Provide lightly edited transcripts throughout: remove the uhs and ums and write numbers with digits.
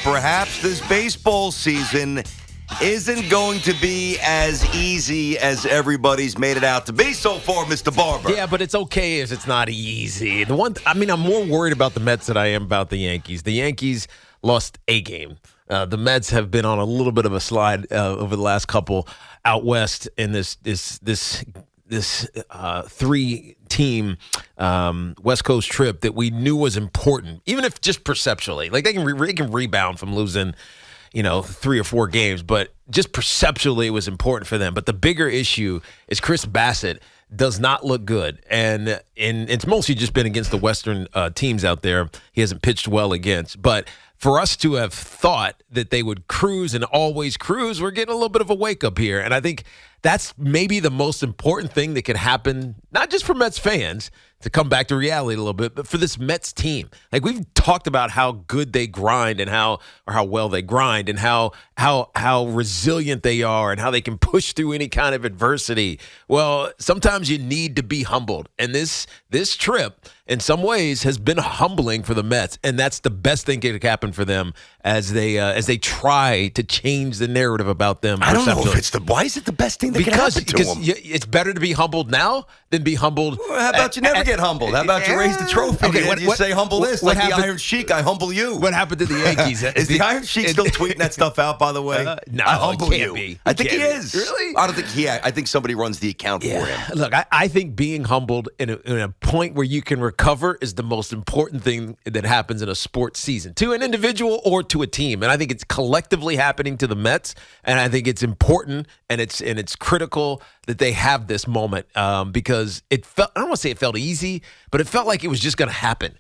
perhaps this baseball season isn't going to be as easy as everybody's made it out to be so far, Mr. Barber. Yeah, but it's okay if it's not easy. I'm more worried about the Mets than I am about the Yankees. The Yankees lost a game. The Mets have been on a little bit of a slide over the last couple out west in this three-team West Coast trip that we knew was important, even if just perceptually. Like they can rebound from losing, 3 or 4 games, but just perceptually it was important for them. But the bigger issue is Chris Bassett does not look good, and it's mostly just been against the Western teams out there. He hasn't pitched well against, but for us to have thought that they would cruise and always cruise, we're getting a little bit of a wake-up here. And I think that's maybe the most important thing that could happen, not just for Mets fans, to come back to reality a little bit, but for this Mets team. Like, we've talked about how good they grind and how well they grind and how resilient they are and how they can push through any kind of adversity. Well, sometimes you need to be humbled. And this trip, in some ways, has been humbling for the Mets, and that's the best thing that could happen for them as they try to change the narrative about them. I don't know if why is it the best thing that can happen to them? It's better to be humbled now than be humbled. Well, how about you never get humbled? How about you raise the trophy and you say humble this, like the Iron Sheik, I humble you. What happened to the Yankees? Is the Iron Sheik still tweeting that stuff out, by the way? No, I humble you. Be. I think he is. Really? I don't think I think somebody runs the account for him. Look, I think being humbled in a point where you can recover is the most important thing that happens in a sports season, to an individual or to a team. And I think it's collectively happening to the Mets, and I think it's important and it's critical that they have this moment because it felt, I don't want to say it felt easy, but it felt like it was just going to happen.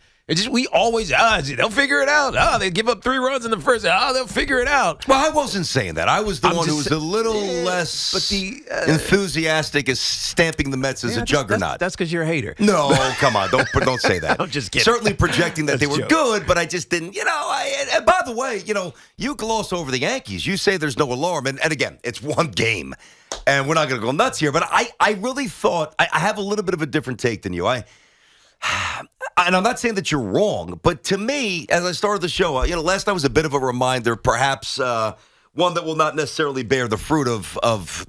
We always, they'll figure it out. They give up 3 runs in the first. They'll figure it out. Well, I wasn't saying that. I was the one who was a little less enthusiastic as stamping the Mets as a juggernaut. That's because you're a hater. No, come on. Don't say that. I'm just kidding. Certainly projecting that they were good, but I just didn't, and by the way, you gloss over the Yankees. You say there's no alarm. And again, it's one game. And we're not going to go nuts here. But I really thought, I have a little bit of a different take than you. And I'm not saying that you're wrong, but to me, as I started the show, last night was a bit of a reminder, perhaps one that will not necessarily bear the fruit of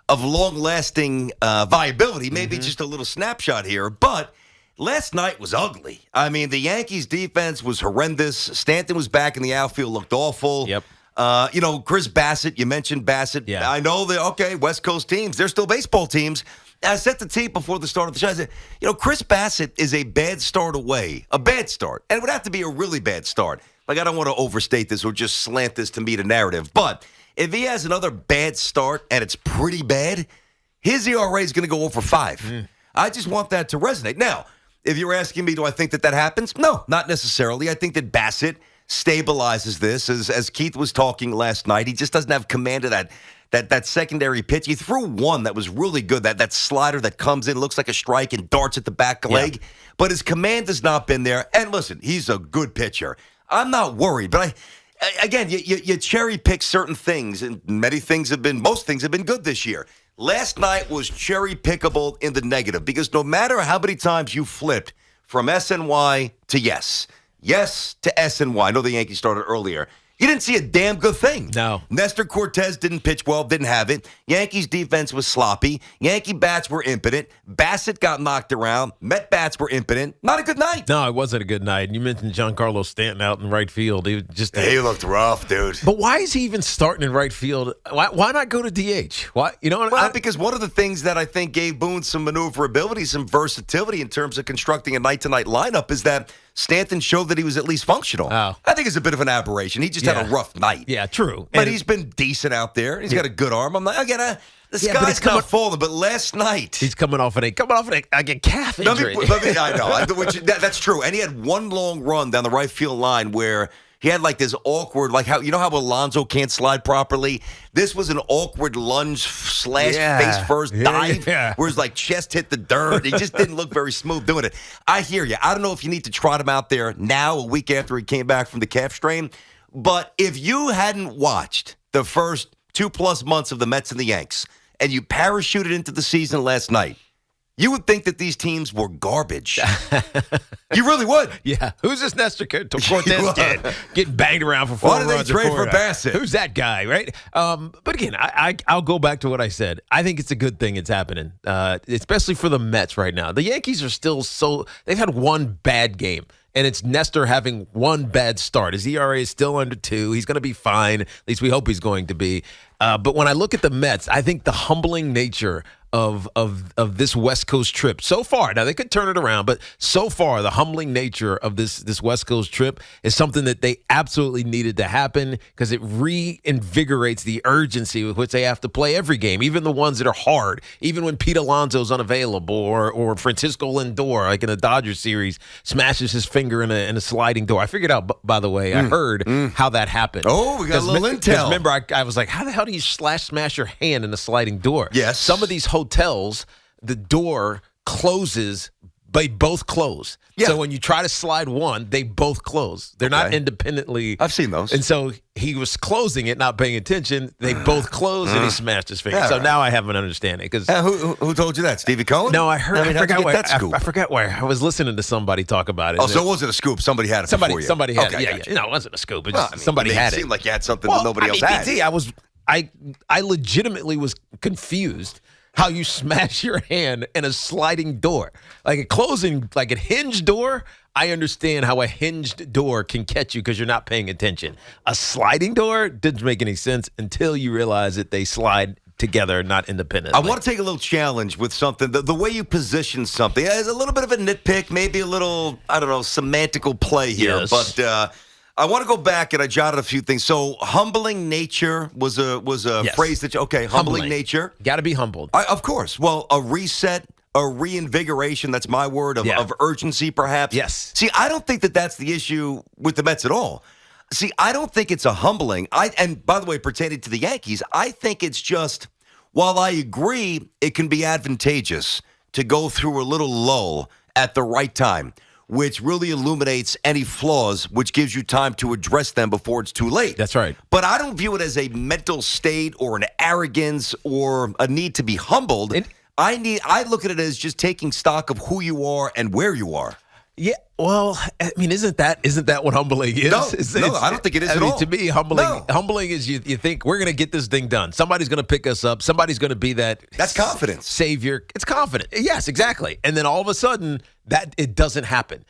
long-lasting viability. Maybe just a little snapshot here, but last night was ugly. I mean, the Yankees' defense was horrendous. Stanton was back in the outfield, looked awful. Yep. Chris Bassett, you mentioned Bassett. Yeah. I know West Coast teams, they're still baseball teams. I set the tape before the start of the show. I said, Chris Bassett is a bad start away. A bad start. And it would have to be a really bad start. Like, I don't want to overstate this or just slant this to meet a narrative. But if he has another bad start and it's pretty bad, his ERA is going to go over 5. I just want that to resonate. Now, if you're asking me, do I think that happens? No, not necessarily. I think that Bassett stabilizes this. As Keith was talking last night, he just doesn't have command of that secondary pitch. He threw one that was really good, that slider that comes in, looks like a strike and darts at the back leg. But his command has not been there. And listen, he's a good pitcher. I'm not worried. But again, you cherry pick certain things, and most things have been good this year. Last night was cherry pickable in the negative because no matter how many times you flipped from SNY to yes to SNY, I know the Yankees started earlier, you didn't see a damn good thing. No. Nestor Cortez didn't pitch well, didn't have it. Yankees defense was sloppy. Yankee bats were impotent. Bassett got knocked around. Met bats were impotent. Not a good night. No, it wasn't a good night. And you mentioned Giancarlo Stanton out in right field. He looked rough, dude. But why is he even starting in right field? Why not go to DH? Why? Because one of the things that I think gave Boone some maneuverability, some versatility in terms of constructing a night-to-night lineup is that Stanton showed that he was at least functional. Oh. I think it's a bit of an aberration. He just had a rough night. Yeah, true. But he's been decent out there. He's got a good arm. I'm like, the sky's not falling. But last night, he's coming off a calf injury. I know. That's true. And he had one long run down the right field line where he had like this awkward, like how Alonso can't slide properly. This was an awkward lunge / face first dive where his like chest hit the dirt. He just didn't look very smooth doing it. I hear you. I don't know if you need to trot him out there now, a week after he came back from the calf strain. But if you hadn't watched the first 2+ months of the Mets and the Yanks and you parachuted into the season last night, you would think that these teams were garbage. You really would. Yeah. Who's this Nestor Cortez kid getting banged around for 4 Why did runs? they trade for Bassett? Who's that guy, right? But again, I'll go back to what I said. I think it's a good thing it's happening, especially for the Mets right now. The Yankees are still they've had one bad game. And it's Nestor having one bad start. His ERA is still under 2. He's going to be fine. At least we hope he's going to be. But when I look at the Mets, I think the humbling nature of this West Coast trip so far. Now they could turn it around, but so far the humbling nature of this West Coast trip is something that they absolutely needed to happen because it reinvigorates the urgency with which they have to play every game, even the ones that are hard. Even when Pete Alonso's unavailable or Francisco Lindor, like in the Dodgers series, smashes his finger in a sliding door. I figured out, by the way, I heard how that happened. Oh, we got a little intel. Remember, I was like, how the hell do you smash your hand in a sliding door? Yes. Some of these hotels, the door closes, they both close. Yeah. So when you try to slide one, they both close. They're not independently. I've seen those. And so he was closing it, not paying attention. They both closed, and he smashed his finger. Yeah, so right. now I have an understanding. Who told you that? Stevie Cohen? No, I heard. I forgot where, that scoop. I forgot where. I was listening to somebody talk about it. Oh, so it wasn't a scoop. Somebody had it before you. Somebody had Okay, it. Yeah, gotcha. yeah. No, it wasn't a scoop. It Well, just, somebody had it. it. Seemed like you had something that nobody else had. BT, I legitimately was confused how you smash your hand in a sliding door. Like a closing, like a hinged door, I understand how a hinged door can catch you because you're not paying attention. A sliding door didn't make any sense until you realize that they slide together, not independently. I want to take a little challenge with something. The way you position something is a little bit of a nitpick, maybe a little, I don't know, semantical play here. Yes. But I want to go back and I jotted a few things. So humbling nature was a Yes. phrase that humbling nature. Got to be humbled. Of course. Well, a reset, a reinvigoration, that's my word, of urgency perhaps. Yes. See, I don't think that that's the issue with the Mets at all. See, I don't think it's a humbling. And by the way, pertaining to the Yankees, I think it's just, while I agree it can be advantageous to go through a little lull at the right time, which really illuminates any flaws, which gives you time to address them before it's too late. That's right. But I don't view it as a mental state or an arrogance or a need to be humbled. I look at it as just taking stock of who you are and where you are. Yeah, well, I mean, isn't that what humbling is? No, I don't think it is at all. To me, humbling is you think we're going to get this thing done. Somebody's going to pick us up. Somebody's going to be that. That's confidence. Savior. It's confident. Yes, exactly. And then all of a sudden, that it doesn't happen.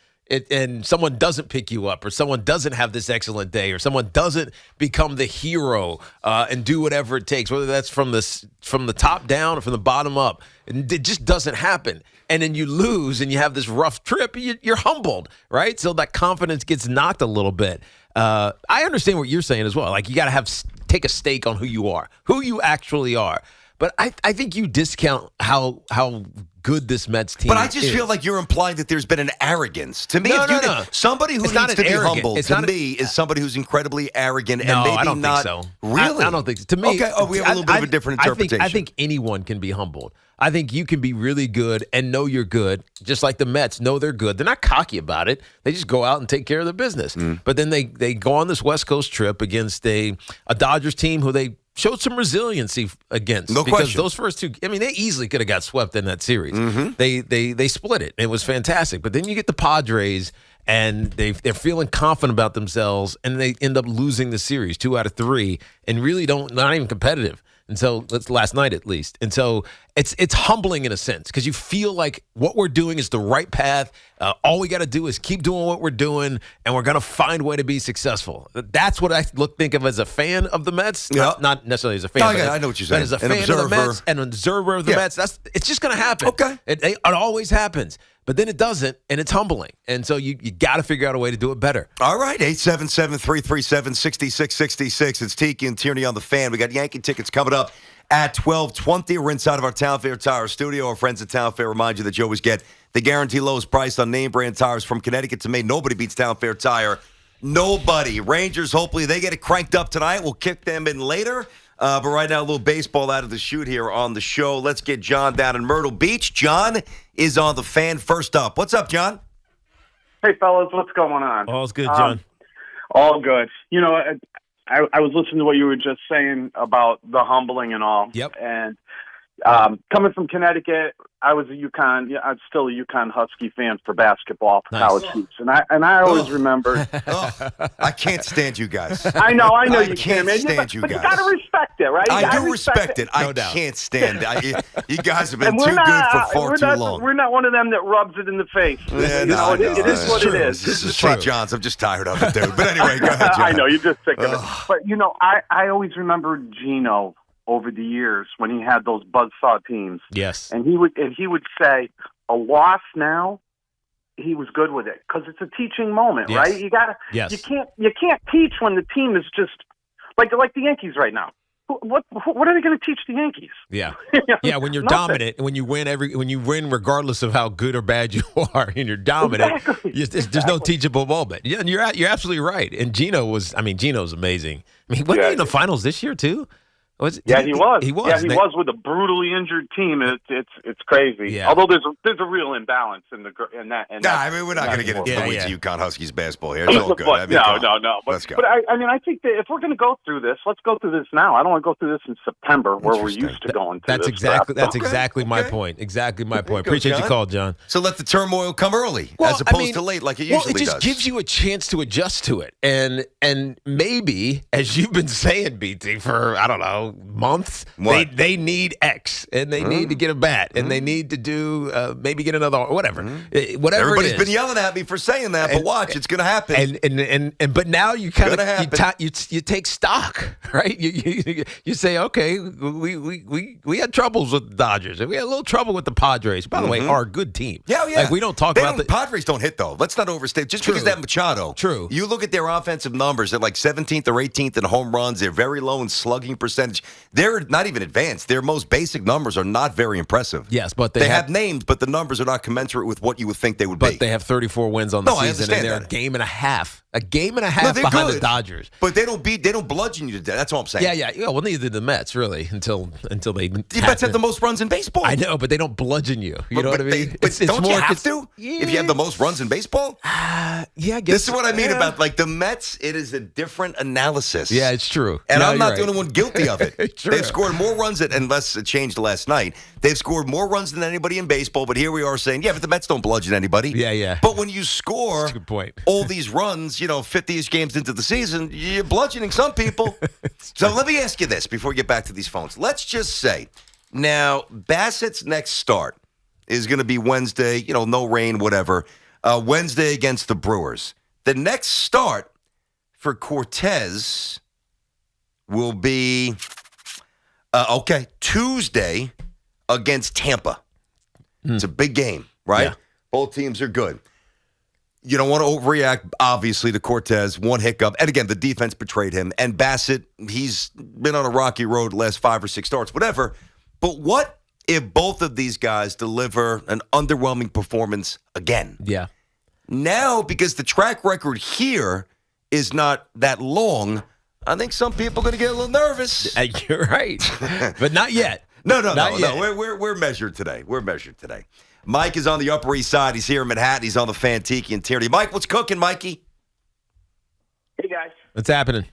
And someone doesn't pick you up, or someone doesn't have this excellent day, or someone doesn't become the hero and do whatever it takes, whether that's from the top down or from the bottom up. And it just doesn't happen. And then you lose and you have this rough trip, you're humbled, right? So that confidence gets knocked a little bit. I understand what you're saying as well. Like you got to take a stake on who you actually are. But I think you discount how good this Mets team is. But I just feel like you're implying that there's been an arrogance. To me, No. Somebody who needs to be humbled, to me, is somebody who's incredibly arrogant and maybe I don't not. think so. Really? I don't think so. To me, okay. Oh, we have a little bit of a different interpretation. I think anyone can be humbled. I think you can be really good and know you're good, just like the Mets know they're good. They're not cocky about it. They just go out and take care of their business. But then they go on this West Coast trip against a Dodgers team who they showed some resiliency against. No because question. those first two, I mean, they easily could have got swept in that series. They split it. It was fantastic. But then you get the Padres, and they're feeling confident about themselves, and they end up losing the series 2 out of 3, and really not even competitive. And so that's last night at least. And so it's humbling in a sense because you feel like what we're doing is the right path. All we got to do is keep doing what we're doing, and we're going to find a way to be successful. That's what I think of as a fan of the Mets. Yeah. Not necessarily as a fan. I know what you're saying. But as a fan of the Mets and an observer of the Mets, it's just going to happen. Okay. It always happens. But then it doesn't, and it's humbling. And so you got to figure out a way to do it better. All right, 877-337-6666. It's Tiki and Tierney on the Fan. We got Yankee tickets coming up at 12:20. We're inside of our Town Fair Tire studio. Our friends at Town Fair remind you that you always get the guaranteed lowest price on name brand tires from Connecticut to Maine. Nobody beats Town Fair Tire. Nobody. Rangers, hopefully they get it cranked up tonight. We'll kick them in later. But right now, a little baseball out of the chute here on the show. Let's get John down in Myrtle Beach. John is on the Fan first up. What's up, John? Hey, fellas, what's going on? All's good, John. All good. You know, I was listening to what you were just saying about the humbling and all. Yep. And, Coming from Connecticut, I was a UConn. Yeah, I'm still a UConn Husky fan for basketball, for Nice. college hoops, and I always remembered. I can't stand you guys. I know I you can't can, man. stand you but guys. you gotta respect it, right? You I gotta do respect it. I No doubt. can't stand it. You guys have been And too we're good not, for far we're too not, long. We're not one of them that rubs it in the face. Yeah, You no, know, I know. it is what it is. This is true. St. John's. I'm just tired of it, dude. But anyway, go ahead, John. I know, you're just sick of it. Ugh. But, I always remember Gino over the years when he had those buzzsaw teams. Yes. And he would say, a loss now, he was good with it because it's a teaching moment, Yes. right? Yes. You can't teach when the team is just like the Yankees right now. What are they going to teach the Yankees? Yeah. You know, Yeah, when you're nothing. dominant, when you win regardless of how good or bad you are, and you're dominant, Exactly. there's no teachable moment. Yeah, and you're absolutely right. And Gino's amazing. I mean, wasn't he in the finals this year too? He was. He was. Yeah, he was with a brutally injured team. It's crazy. Yeah. Although there's a real imbalance in that. Nah, I mean, we're not going to get into Yeah, the weeds yeah. of UConn Huskies basketball here. It's all good. I But, mean, come on. no. Let's go. But I think that if we're going to go through this, let's go through this now. I don't want to go through this in September where we're Interesting. used to going through That's this exactly stuff. that's exactly my okay. point. Exactly my There you point. go, Appreciate John. your call, John. So let the turmoil come early, as opposed to late, like it usually it just does. gives you a chance to adjust to it, and maybe, as you've been saying, BT, for I don't know months, What? they need X, and they need to get a bat, and they need to do maybe get another whatever, whatever. Everybody's it is. been yelling at me for saying that, but And- watch, it's going to happen. And but now you kind Gonna of happen. you take stock, right? You say, okay, we had troubles with the Dodgers, and we had a little trouble with the Padres. By the way, are a good team. Yeah, yeah. Like, we don't talk They about the Padres don't hit though. Let's not overstate. Just True. because that Machado. True. You look at their offensive numbers. They're like 17th or 18th in home runs. They're very low in slugging percentage. They're not even advanced. Their most basic numbers are not very impressive. Yes, but they have names, but the numbers are not commensurate with what you would think they would be. But they have 34 wins on the No, I season, and understand they're that. a game and a half they're behind the good. Dodgers. But they don't bludgeon you to death. That's all I'm saying. Yeah. Well, neither did the Mets really until they. The Mets have the most runs in baseball. I know, but they don't bludgeon you. You know what I mean? But don't you have to? If you have the most runs in baseball? Yeah, I guess. This is what I mean yeah. about, like, the Mets. It is a different analysis. Yeah, it's true. And No, I'm not you're the only one guilty of it. It's true. They've scored more runs, unless it changed last night. They've scored more runs than anybody in baseball, but here we are saying, yeah, but the Mets don't bludgeon anybody. Yeah. But when you score That's a good point. all these runs, 50-ish games into the season, you're bludgeoning some people. So let me ask you this before we get back to these phones. Let's just say, now, Bassett's next start is going to be Wednesday, no rain, whatever, Wednesday against the Brewers. The next start for Cortez will be, Tuesday against Tampa. It's a big game, right? Yeah. Both teams are good. You don't want to overreact, obviously, to Cortez. One hiccup. And again, the defense betrayed him. And Bassett, he's been on a rocky road the last 5 or 6 starts, whatever. But what if both of these guys deliver an underwhelming performance again? Yeah. Now, because the track record here is not that long, I think some people are going to get a little nervous. You're right, but not yet. No. Not yet. We're measured today. Mike is on the Upper East Side. He's here in Manhattan. He's on the fan, Tiki and Tierney. Mike, what's cooking, Mikey? Hey, guys. What's happening?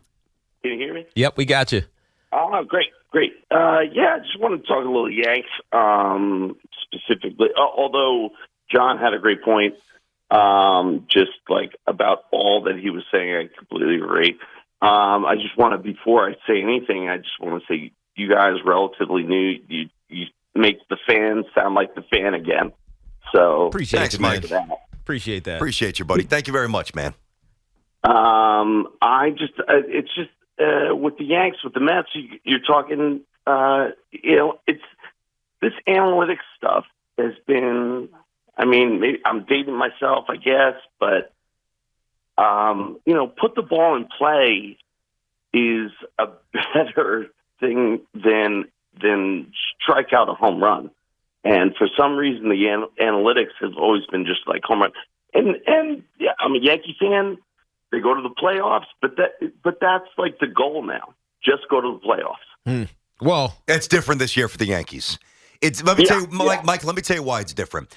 Can you hear me? Yep, we got you. Oh, great. I just wanted to talk a little Yanks, specifically, although John had a great point, just like about all that he was saying. I completely agree. I just want to, before I say anything, I just want to say you guys relatively new. You make the fan sound like the fan again. So Appreciate Thanks, it, man. Mike. Appreciate that. Appreciate you, buddy. Thank you very much, man. It's just with the Yanks, with the Mets, you're talking. It's this analytics stuff has been. I mean, maybe I'm dating myself, I guess, but put the ball in play is a better thing than strike out a home run. And for some reason, the analytics have always been just like home run. And yeah, I'm a Yankee fan. They go to the playoffs, but that's like the goal now. Just go to the playoffs. Well, It's different this year for the Yankees. Let me tell you, Mike, let me tell you why it's different.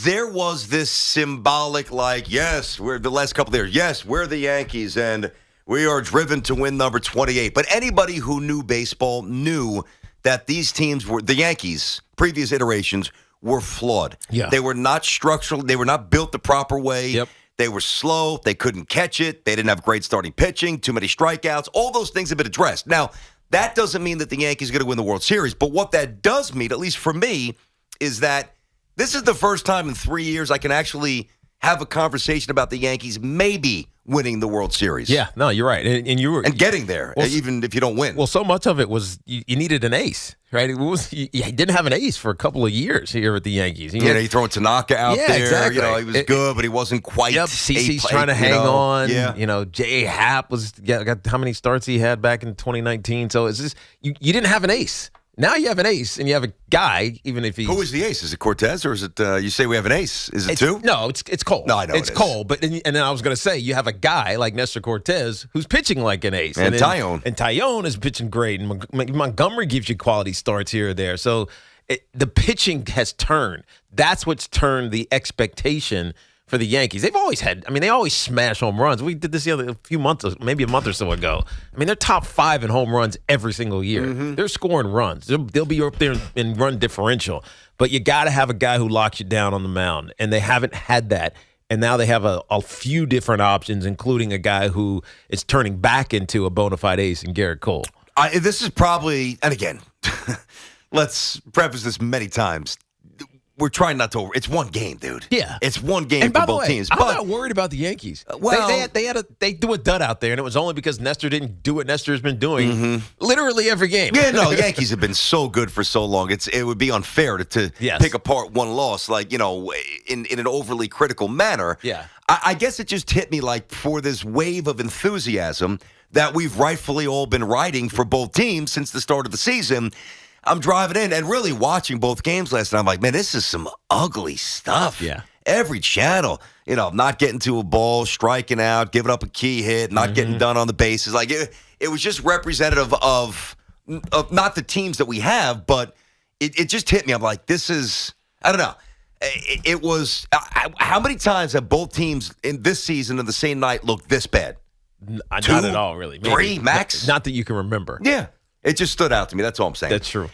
There was this symbolic, yes, we're the last couple of years. Yes, we're the Yankees, and we are driven to win number 28. But anybody who knew baseball knew that these teams were, the Yankees, previous iterations, were flawed. Yeah. They were not structural. They were not built the proper way. Yep. They were slow. They couldn't catch it. They didn't have great starting pitching, too many strikeouts. All those things have been addressed. Now, that doesn't mean that the Yankees are going to win the World Series. But what that does mean, at least for me, is that this is the first time in 3 years I can actually have a conversation about the Yankees maybe winning the World Series. Yeah, no, you're right. And you were Getting there, even if you don't win. Well, so much of it was you needed an ace, right? You didn't have an ace for a couple of years here at the Yankees. You throwing Tanaka out there. Exactly. He was good, but he wasn't quite. Yep, CC's trying to hang on. Yeah. J.A. Happ got how many starts he had back in 2019. So it's just you didn't have an ace. Now you have an ace, and you have a guy, even if he's... Who is the ace? Is it Cortez, or is it, you say we have an ace? Is it two? No, it's Cole. No, I know it's it is. Cole. But and then I was going to say, you have a guy like Nestor Cortez who's pitching like an ace. And Tyone. And Tyone is pitching great, and Montgomery gives you quality starts here or there. So the pitching has turned. That's what's turned the expectation for the Yankees. They've always had, they always smash home runs. We did this a few months, maybe a month or so ago. They're top 5 in home runs every single year. Mm-hmm. They're scoring runs. They'll be up there in run differential. But you got to have a guy who locks you down on the mound, and they haven't had that. And now they have a few different options, including a guy who is turning back into a bona fide ace in Garrett Cole. This is probably, and again, let's preface this many times. We're trying not to. It's one game, dude. Yeah, it's one game and for by the both way, teams. I'm not worried about the Yankees. Well, they do a dud out there, and it was only because Nestor didn't do what Nestor's been doing literally every game. Yeah, no, the Yankees have been so good for so long. It would be unfair to pick apart one loss, in an overly critical manner. Yeah, I guess it just hit me for this wave of enthusiasm that we've rightfully all been riding for both teams since the start of the season. I'm driving in and really watching both games last night. I'm like, man, this is some ugly stuff. Yeah. Every channel, not getting to a ball, striking out, giving up a key hit, not getting done on the bases. It was just representative of not the teams that we have, but it just hit me. I'm like, this is, I don't know. It was, how many times have both teams in this season in the same night looked this bad? Not at all, really. Maybe. 3 max? Not that you can remember. Yeah. It just stood out to me. That's all I'm saying. That's true.